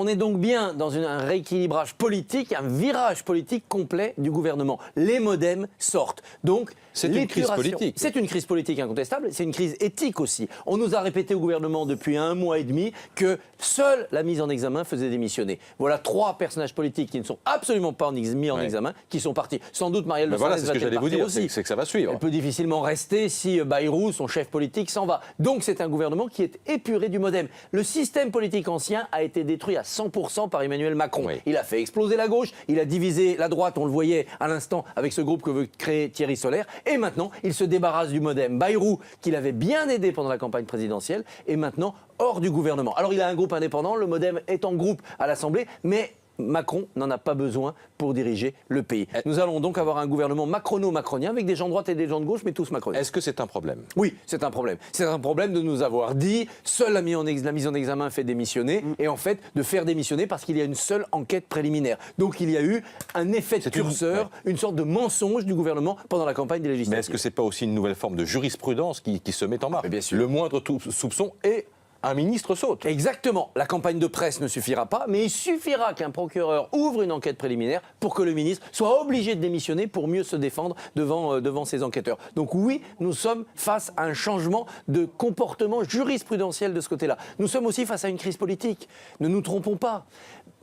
On est donc bien dans un rééquilibrage politique, un virage politique complet du gouvernement. Les modems sortent. Donc, c'est une crise politique. C'est une crise politique incontestable, c'est une crise éthique aussi. On nous a répété au gouvernement depuis 1 mois et demi que seule la mise en examen faisait démissionner. Voilà 3 personnages politiques qui ne sont absolument pas mis en examen, qui sont partis. Sans doute Marielle de Sarnez voilà, c'est ce que j'allais vous dire, aussi. C'est que ça va suivre. Elle peut difficilement rester si Bayrou, son chef politique, s'en va. Donc c'est un gouvernement qui est épuré du modem. Le système politique ancien a été détruit à 100% par Emmanuel Macron. Oui. Il a fait exploser la gauche, il a divisé la droite, on le voyait à l'instant avec ce groupe que veut créer Thierry Solère. Et maintenant, il se débarrasse du modem. Bayrou, qu'il avait bien aidé pendant la campagne présidentielle, est maintenant hors du gouvernement. Alors il a un groupe indépendant, le modem est en groupe à l'Assemblée, mais Macron n'en a pas besoin pour diriger le pays. Nous allons donc avoir un gouvernement macrono-macronien avec des gens de droite et des gens de gauche, mais tous macroniens. Est-ce que c'est un problème? Oui, c'est un problème. C'est un problème de nous avoir dit seule la mise en examen fait démissionner et en fait de faire démissionner parce qu'il y a une seule enquête préliminaire. Donc il y a eu un effet de curseur, une sorte de mensonge du gouvernement pendant la campagne des législatives. Mais est-ce que c'est pas aussi une nouvelle forme de jurisprudence qui se met en marche? Bien sûr. Le moindre soupçon et un ministre saute. Exactement. La campagne de presse ne suffira pas, mais il suffira qu'un procureur ouvre une enquête préliminaire pour que le ministre soit obligé de démissionner pour mieux se défendre devant ses enquêteurs. Donc oui, nous sommes face à un changement de comportement jurisprudentiel de ce côté-là. Nous sommes aussi face à une crise politique. Ne nous trompons pas.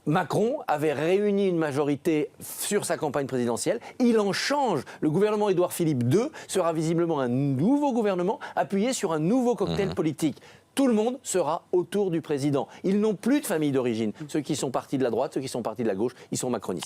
Macron avait réuni une majorité sur sa campagne présidentielle. Il en change. Le gouvernement Édouard Philippe II sera visiblement un nouveau gouvernement appuyé sur un nouveau cocktail politique. Tout le monde sera autour du président. Ils n'ont plus de famille d'origine. Ceux qui sont partis de la droite, ceux qui sont partis de la gauche, ils sont macronistes.